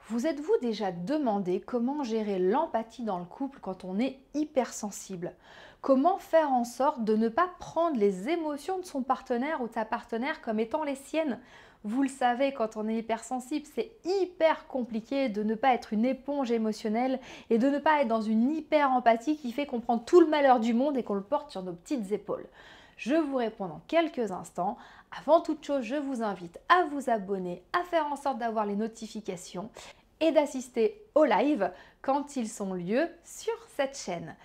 Vous êtes-vous déjà demandé comment gérer l'empathie dans le couple quand on est hypersensible? Comment faire en sorte de ne pas prendre les émotions de son partenaire ou de sa partenaire comme étant les siennes? Vous le savez, quand on est hypersensible, c'est hyper compliqué de ne pas être une éponge émotionnelle et de ne pas être dans une hyper-empathie qui fait qu'on prend tout le malheur du monde et qu'on le porte sur nos petites épaules. Je vous réponds dans quelques instants. Avant toute chose, je vous invite à vous abonner, à faire en sorte d'avoir les notifications et d'assister aux lives quand ils ont lieu sur cette chaîne.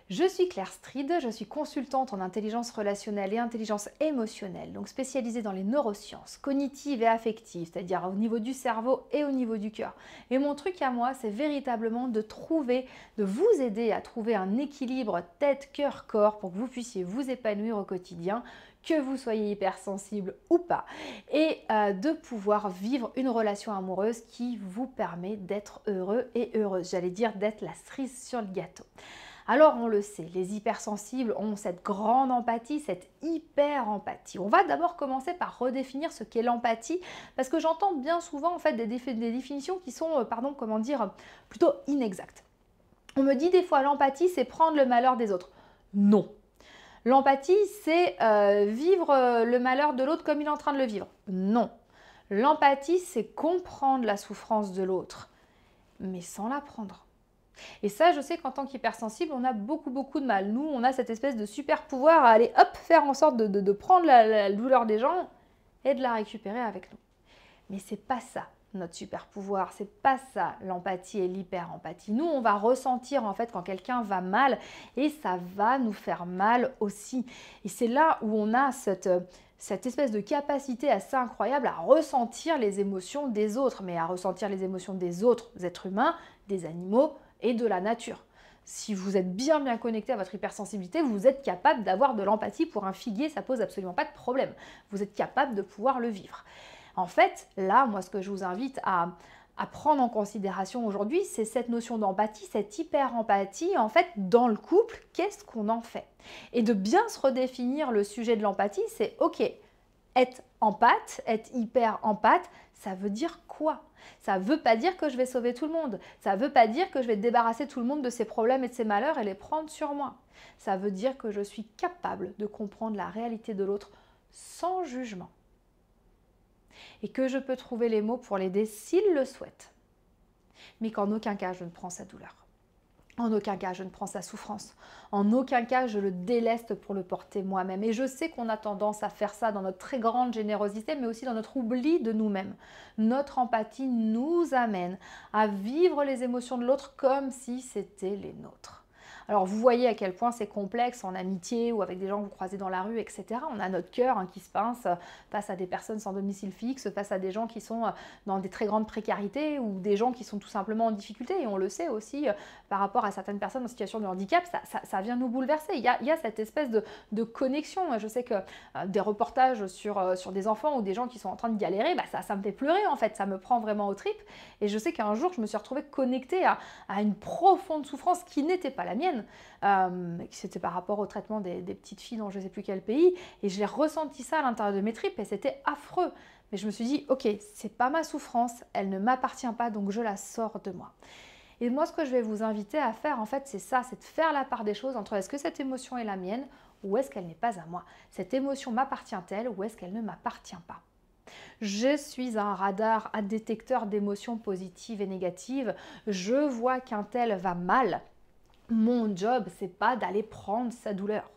Je suis Claire Stride, je suis consultante en intelligence relationnelle et intelligence émotionnelle, donc spécialisée dans les neurosciences cognitives et affectives, c'est-à-dire au niveau du cerveau et au niveau du cœur. Et mon truc à moi, c'est véritablement de vous aider à trouver un équilibre tête, cœur, corps pour que vous puissiez vous épanouir au quotidien, que vous soyez hypersensible ou pas, et de pouvoir vivre une relation amoureuse qui vous permet d'être heureux et heureuse. J'allais dire d'être la cerise sur le gâteau. Alors on le sait, les hypersensibles ont cette grande empathie, cette hyper-empathie. On va d'abord commencer par redéfinir ce qu'est l'empathie, parce que j'entends bien souvent en fait des définitions qui sont, plutôt inexactes. On me dit des fois l'empathie c'est prendre le malheur des autres. Non. L'empathie, c'est vivre le malheur de l'autre comme il est en train de le vivre. Non. L'empathie, c'est comprendre la souffrance de l'autre, mais sans la prendre. Et ça, je sais qu'en tant qu'hypersensible, on a beaucoup de mal. Nous, on a cette espèce de super pouvoir à aller hop, faire en sorte de prendre la douleur des gens et de la récupérer avec nous. Mais c'est pas ça notre super pouvoir, c'est pas ça l'empathie et l'hyper-empathie. Nous, on va ressentir en fait quand quelqu'un va mal et ça va nous faire mal aussi. Et c'est là où on a cette espèce de capacité assez incroyable à ressentir les émotions des autres, mais à ressentir les émotions des autres êtres humains, des animaux et de la nature. Si vous êtes bien connecté à votre hypersensibilité, vous êtes capable d'avoir de l'empathie pour un figuier, ça pose absolument pas de problème. Vous êtes capable de pouvoir le vivre. En fait, là, moi, ce que je vous invite à prendre en considération aujourd'hui, c'est cette notion d'empathie, cette hyper-empathie. En fait, dans le couple, qu'est-ce qu'on en fait? Et de bien se redéfinir le sujet de l'empathie, c'est OK, être empathe, être hyper-empathe, ça veut dire quoi? Ça ne veut pas dire que je vais sauver tout le monde. Ça ne veut pas dire que je vais débarrasser tout le monde de ses problèmes et de ses malheurs et les prendre sur moi. Ça veut dire que je suis capable de comprendre la réalité de l'autre sans jugement. Et que je peux trouver les mots pour l'aider s'il le souhaite. Mais qu'en aucun cas je ne prends sa douleur. En aucun cas je ne prends sa souffrance. En aucun cas je le déleste pour le porter moi-même. Et je sais qu'on a tendance à faire ça dans notre très grande générosité, mais aussi dans notre oubli de nous-mêmes. Notre empathie nous amène à vivre les émotions de l'autre comme si c'était les nôtres. Alors vous voyez à quel point c'est complexe en amitié ou avec des gens que vous croisez dans la rue, etc. On a notre cœur qui se pince face à des personnes sans domicile fixe, face à des gens qui sont dans des très grandes précarités ou des gens qui sont tout simplement en difficulté. Et on le sait aussi par rapport à certaines personnes en situation de handicap, ça vient nous bouleverser. Il y a cette espèce de connexion. Je sais que des reportages sur des enfants ou des gens qui sont en train de galérer, ça me fait pleurer en fait, ça me prend vraiment aux tripes. Et je sais qu'un jour, je me suis retrouvée connectée à une profonde souffrance qui n'était pas la mienne. C'était par rapport au traitement des petites filles dans je ne sais plus quel pays, et j'ai ressenti ça à l'intérieur de mes tripes et c'était affreux. Mais je me suis dit, ok, c'est pas ma souffrance, elle ne m'appartient pas, donc je la sors de moi. Et moi, ce que je vais vous inviter à faire, en fait, c'est ça, c'est de faire la part des choses entre est-ce que cette émotion est la mienne ou est-ce qu'elle n'est pas à moi. Cette émotion m'appartient-elle ou est-ce qu'elle ne m'appartient pas? Je suis un radar à détecteur d'émotions positives et négatives. Je vois qu'un tel va mal. Mon job, c'est pas d'aller prendre sa douleur.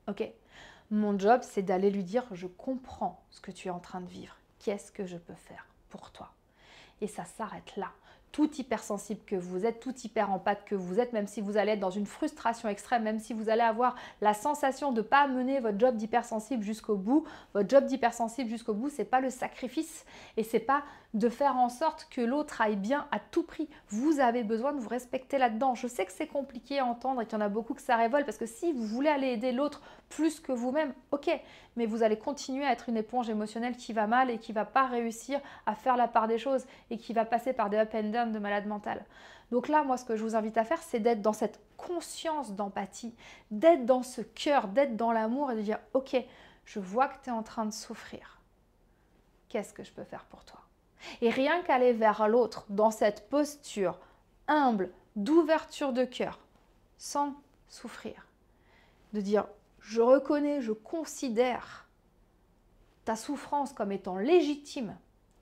Ok? Mon job, c'est d'aller lui dire, je comprends ce que tu es en train de vivre. Qu'est-ce que je peux faire pour toi? Et ça s'arrête là. Tout hypersensible que vous êtes, tout hyper empathe que vous êtes, même si vous allez être dans une frustration extrême, même si vous allez avoir la sensation de ne pas mener votre job d'hypersensible jusqu'au bout, votre job d'hypersensible jusqu'au bout, c'est pas le sacrifice et c'est pas de faire en sorte que l'autre aille bien à tout prix. Vous avez besoin de vous respecter là-dedans. Je sais que c'est compliqué à entendre et qu'il y en a beaucoup que ça révolte parce que si vous voulez aller aider l'autre plus que vous-même, ok, mais vous allez continuer à être une éponge émotionnelle qui va mal et qui ne va pas réussir à faire la part des choses et qui va passer par des up and down de malade mental. Donc là, moi, ce que je vous invite à faire, c'est d'être dans cette conscience d'empathie, d'être dans ce cœur, d'être dans l'amour et de dire, ok, je vois que tu es en train de souffrir. Qu'est-ce que je peux faire pour toi? Et rien qu'aller vers l'autre dans cette posture humble, d'ouverture de cœur, sans souffrir, de dire je reconnais, je considère ta souffrance comme étant légitime,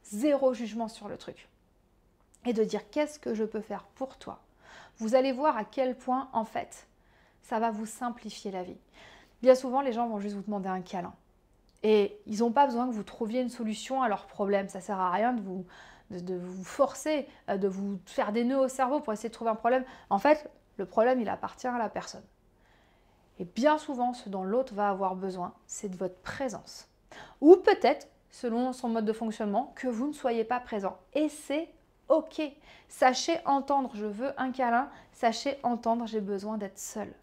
zéro jugement sur le truc, et de dire qu'est-ce que je peux faire pour toi. Vous allez voir à quel point en fait ça va vous simplifier la vie. Bien souvent les gens vont juste vous demander un câlin et ils n'ont pas besoin que vous trouviez une solution à leurs problèmes. Ça ne sert à rien de vous forcer, de vous faire des nœuds au cerveau pour essayer de trouver un problème. En fait, le problème il appartient à la personne. Et bien souvent, ce dont l'autre va avoir besoin, c'est de votre présence. Ou peut-être, selon son mode de fonctionnement, que vous ne soyez pas présent. Et c'est OK. Sachez entendre, je veux un câlin. Sachez entendre, j'ai besoin d'être seule.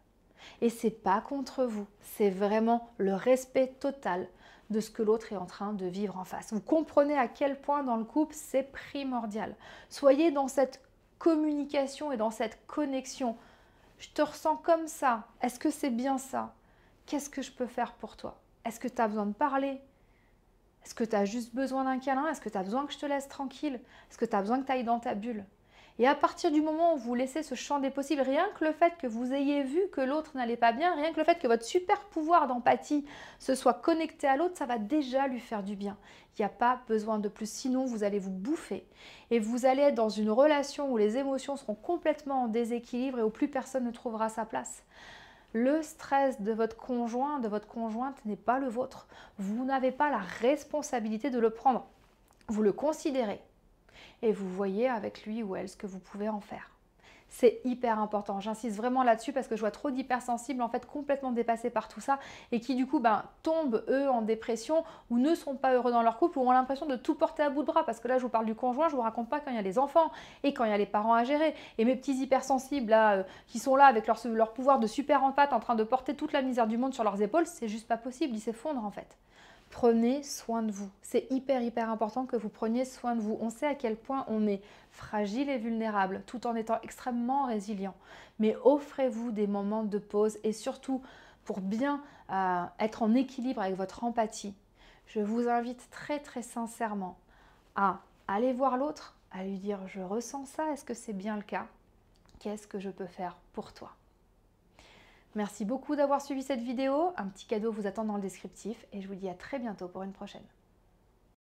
Et c'est pas contre vous. C'est vraiment le respect total de ce que l'autre est en train de vivre en face. Vous comprenez à quel point dans le couple, c'est primordial. Soyez dans cette communication et dans cette connexion. Je te ressens comme ça. Est-ce que c'est bien ça? Qu'est-ce que je peux faire pour toi? Est-ce que tu as besoin de parler? Est-ce que tu as juste besoin d'un câlin? Est-ce que tu as besoin que je te laisse tranquille? Est-ce que tu as besoin que tu ailles dans ta bulle? Et à partir du moment où vous laissez ce champ des possibles, rien que le fait que vous ayez vu que l'autre n'allait pas bien, rien que le fait que votre super pouvoir d'empathie se soit connecté à l'autre, ça va déjà lui faire du bien. Il n'y a pas besoin de plus, sinon vous allez vous bouffer et vous allez être dans une relation où les émotions seront complètement en déséquilibre et où plus personne ne trouvera sa place. Le stress de votre conjoint, de votre conjointe n'est pas le vôtre. Vous n'avez pas la responsabilité de le prendre. Vous le considérez et vous voyez avec lui ou elle ce que vous pouvez en faire. C'est hyper important. J'insiste vraiment là-dessus parce que je vois trop d'hypersensibles en fait complètement dépassés par tout ça et qui du coup tombent eux en dépression ou ne sont pas heureux dans leur couple ou ont l'impression de tout porter à bout de bras parce que là je vous parle du conjoint, je vous raconte pas quand il y a les enfants et quand il y a les parents à gérer. Et mes petits hypersensibles là qui sont là avec leur pouvoir de super empathe en train de porter toute la misère du monde sur leurs épaules, c'est juste pas possible, ils s'effondrent en fait. Prenez soin de vous. C'est hyper important que vous preniez soin de vous. On sait à quel point on est fragile et vulnérable tout en étant extrêmement résilient. Mais offrez-vous des moments de pause et surtout pour bien être en équilibre avec votre empathie. Je vous invite très sincèrement à aller voir l'autre, à lui dire je ressens ça, est-ce que c'est bien le cas? Qu'est-ce que je peux faire pour toi? Merci beaucoup d'avoir suivi cette vidéo. Un petit cadeau vous attend dans le descriptif et je vous dis à très bientôt pour une prochaine.